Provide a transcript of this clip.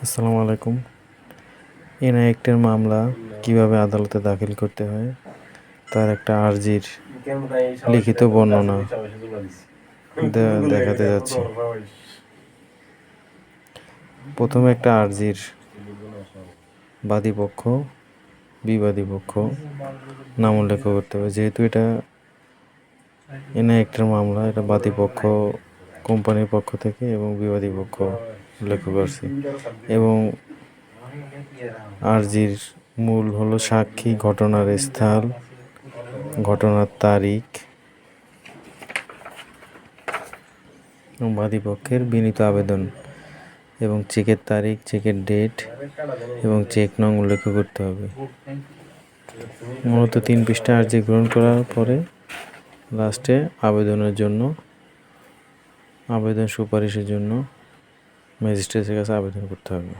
আসসালামু আলাইকুম। এনআই অ্যাক্টের মামলা কিভাবে আদালতে দাখিল করতে হয় তার একটা আর্জির লিখিত বর্ণনা দেখাতে যাচ্ছি। প্রথমে একটা আর্জির বাদী পক্ষ, বিবাদী পক্ষ নাম উল্লেখ করতে হবে। যেহেতু এটা এনআই অ্যাক্টের মামলা, এটা বাদী পক্ষ কোম্পানির পক্ষ থেকে এবং বিবাদী পক্ষ উল্লেখ করছি। এবং আর্জির মূল হলো সাক্ষী, ঘটনার স্থান, ঘটনার তারিখ এবং বাদীপক্ষের বিনীত আবেদন এবং চেকের তারিখ, চেকের ডেট এবং চেক নং উল্লেখ করতে হবে। মূলত 3 পৃষ্ঠা আর্জি গ্রহণ করার পরে লাস্টে আবেদন সুপারিশের জন্য ম্যাজিস্ট্রেটের কাছে আবেদন করতে হবে।